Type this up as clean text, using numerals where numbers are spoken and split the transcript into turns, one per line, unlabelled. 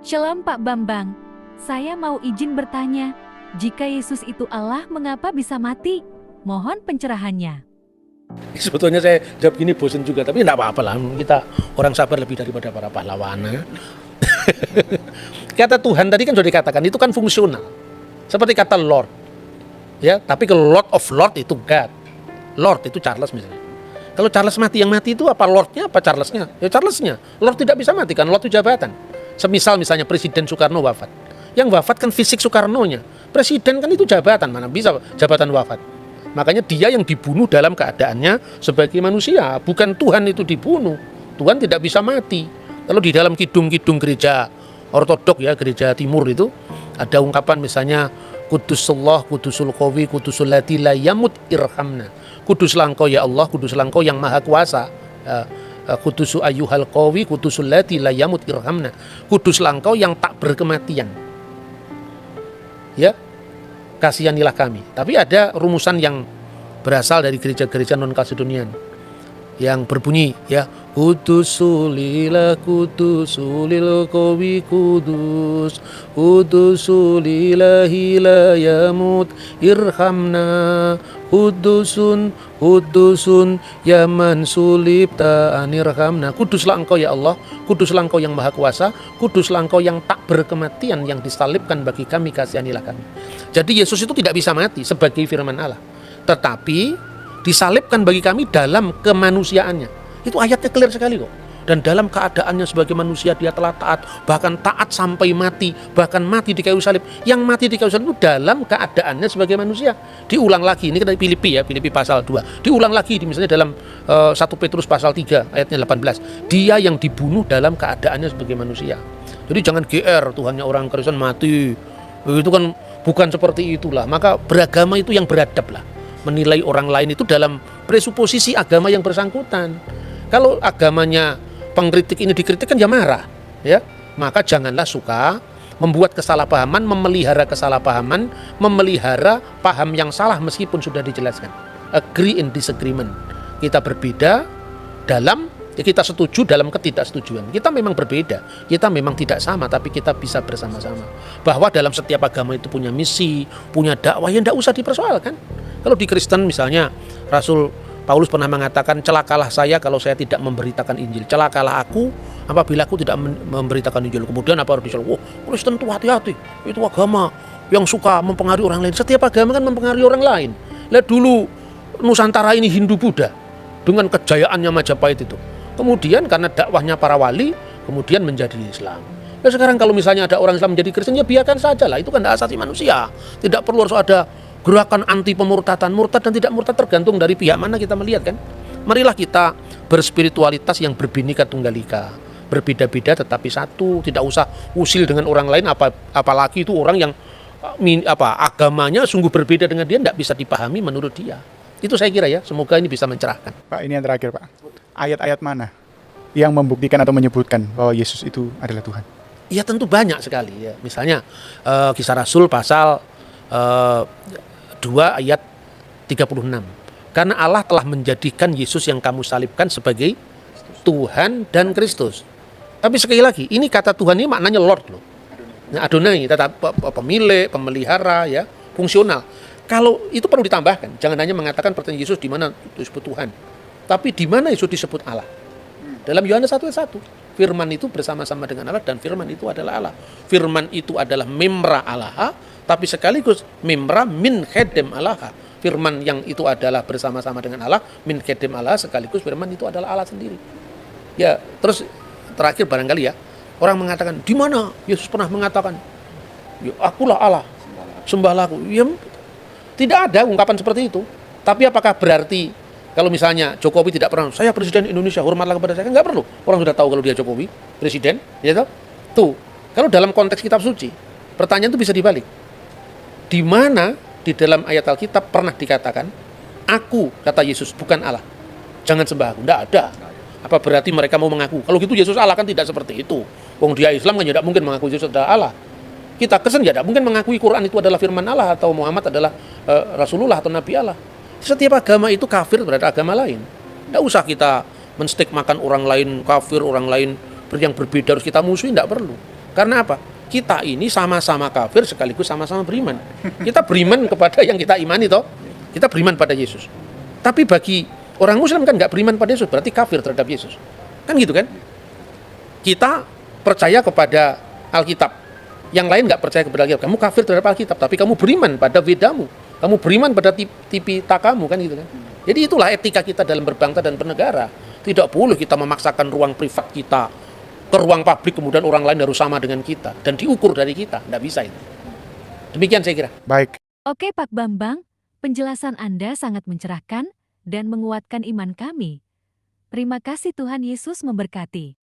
Shalom Pak Bambang, saya mau izin bertanya, jika Yesus itu Allah, mengapa bisa mati? Mohon pencerahannya.
Sebetulnya saya jawab gini bosan juga, tapi tidak apa-apa lah. Kita orang sabar lebih daripada para pahlawan. Kata Tuhan tadi kan sudah dikatakan, itu kan fungsional. Seperti kata Lord. Ya, tapi kalau Lord of Lord itu God. Lord itu Charles misalnya. Kalau Charles mati, yang mati itu apa Lordnya apa Charlesnya? Ya Charlesnya. Lord tidak bisa mati kan, Lord itu jabatan. Semisal misalnya Presiden Soekarno wafat. Yang wafat kan fisik Soekarnonya. Presiden kan itu jabatan, mana bisa jabatan wafat. Makanya dia yang dibunuh dalam keadaannya sebagai manusia. Bukan Tuhan itu dibunuh. Tuhan tidak bisa mati. Kalau di dalam kidung-kidung gereja ortodok ya, gereja timur itu ada ungkapan misalnya Kudusullah, Kudusul Qawi, Kudusul Lati la yamut irhamna. Kuduslah Engkau ya Allah, kuduslah Engkau yang maha kuasa. Kudusu ayyuhal qawi, kudusul lati la yamut irhamna. Kuduslah Engkau yang tak berkematian. Ya, kasihanilah kami. Tapi ada rumusan yang berasal dari gereja-gereja non-Kalsedonian yang berbunyi ya, Kudusulillah kudusulil qawi kudus, Kudusulillahi la yamut irhamna, Kudusun ya man sulibta anirhamna. Kuduslah Engkau ya Allah, kuduslah Engkau yang maha kuasa, kuduslah Engkau yang tak berkematian, yang disalibkan bagi kami, kasihanilah kami. Jadi Yesus itu tidak bisa mati sebagai firman Allah, tetapi disalibkan bagi kami dalam kemanusiaannya. Itu ayatnya clear sekali kok. Dan dalam keadaannya sebagai manusia dia telah taat, bahkan taat sampai mati, bahkan mati di kayu salib. Yang mati di kayu salib itu dalam keadaannya sebagai manusia. Diulang lagi, ini dari Filipi ya, Filipi pasal 2. Diulang lagi misalnya dalam 1 Petrus pasal 3 ayatnya 18. Dia yang dibunuh dalam keadaannya sebagai manusia. Jadi jangan GR, Tuhannya orang Kristen mati. Itu kan bukan seperti itulah. Maka beragama itu yang beradab lah. Menilai orang lain itu dalam presuposisi agama yang bersangkutan. Kalau agamanya pengkritik ini dikritik kan ya marah, ya. Maka janganlah suka membuat kesalahpahaman, memelihara kesalahpahaman, memelihara paham yang salah meskipun sudah dijelaskan. Agree in disagreement. Kita berbeda dalam, ya kita setuju dalam ketidaksetujuan. Kita memang berbeda, kita memang tidak sama, tapi kita bisa bersama-sama. Bahwa dalam setiap agama itu punya misi, punya dakwah yang tidak usah dipersoalkan. Kalau di Kristen misalnya, Rasul Paulus pernah mengatakan, celakalah saya kalau saya tidak memberitakan Injil. Celakalah aku apabila aku tidak memberitakan Injil. Kemudian apa harus disebut? Kristen itu hati-hati. Itu agama yang suka mempengaruhi orang lain. Setiap agama kan mempengaruhi orang lain. Lihat dulu Nusantara ini Hindu-Buddha dengan kejayaannya Majapahit itu. Kemudian karena dakwahnya para wali, kemudian menjadi Islam. Nah sekarang kalau misalnya ada orang Islam menjadi Kristen, ya biarkan saja lah. Itu kan hak asasi manusia. Tidak perlu harus ada gerakan anti pemurtadan. Murtad dan tidak murtad tergantung dari pihak mana kita melihat kan. Marilah kita berspiritualitas yang berbhinneka tunggal ika, berbeda-beda tetapi satu. Tidak usah usil dengan orang lain, apalagi itu orang yang agamanya sungguh berbeda dengan dia, tidak bisa dipahami menurut dia. Itu saya kira ya, semoga ini bisa mencerahkan.
Pak, ini yang terakhir Pak, ayat-ayat mana yang membuktikan atau menyebutkan bahwa Yesus itu adalah Tuhan?
Ya tentu banyak sekali ya. Misalnya Kisah Rasul pasal 2 ayat 36. Karena Allah telah menjadikan Yesus yang kamu salibkan sebagai Tuhan dan Kristus. Tapi sekali lagi, ini kata Tuhan ini maknanya Lord loh. Nah, Adonai, tetap pemilik, pemelihara ya, fungsional. Kalau itu perlu ditambahkan, jangan hanya mengatakan pertanyaan Yesus di mana disebut Tuhan, tapi di mana Yesus disebut Allah. Dalam Yohanes 1:1, firman itu bersama-sama dengan Allah dan firman itu adalah Allah. Firman itu adalah memra Allah, tapi sekaligus memra min khedem Allah. Firman yang itu adalah bersama-sama dengan Allah, min khedem Allah, sekaligus firman itu adalah Allah sendiri. Ya, terus terakhir barangkali ya, orang mengatakan, di mana Yesus pernah mengatakan, ya, akulah Allah, sembahlah aku. Ya, tidak ada ungkapan seperti itu. Tapi apakah berarti kalau misalnya Jokowi tidak pernah, saya presiden Indonesia, hormatlah kepada saya, nggak perlu. Orang sudah tahu kalau dia Jokowi, presiden, ya tahu. Tuh, kalau dalam konteks kitab suci, pertanyaan itu bisa dibalik. Di mana di dalam ayat Alkitab pernah dikatakan, aku, kata Yesus, bukan Allah. Jangan sembah aku. Tidak ada. Apa berarti mereka mau mengaku? Kalau gitu Yesus Allah kan tidak seperti itu. Wong dia Islam kan tidak mungkin mengaku Yesus adalah Allah. Kita Kristen tidak mungkin mengakui Quran itu adalah firman Allah atau Muhammad adalah Rasulullah atau Nabi Allah. Setiap agama itu kafir terhadap agama lain. Tidak usah kita menstigmakan orang lain kafir, orang lain yang berbeda harus kita musuhi, tidak perlu. Karena apa? Kita ini sama-sama kafir sekaligus sama-sama beriman. Kita beriman kepada yang kita imani toh. Kita beriman pada Yesus. Tapi bagi orang Muslim kan nggak beriman pada Yesus, berarti kafir terhadap Yesus. Kan gitu kan? Kita percaya kepada Alkitab. Yang lain nggak percaya kepada Alkitab. Kamu kafir terhadap Alkitab, tapi kamu beriman pada Vedamu. Kamu beriman pada Tipitakamu, kan gitu kan? Jadi itulah etika kita dalam berbangsa dan bernegara. Tidak boleh kita memaksakan ruang privat kita ke ruang publik, kemudian orang lain harus sama dengan kita dan diukur dari kita. Nggak bisa itu. Demikian saya kira.
Baik.
Oke Pak Bambang, penjelasan Anda sangat mencerahkan dan menguatkan iman kami. Terima kasih, Tuhan Yesus memberkati.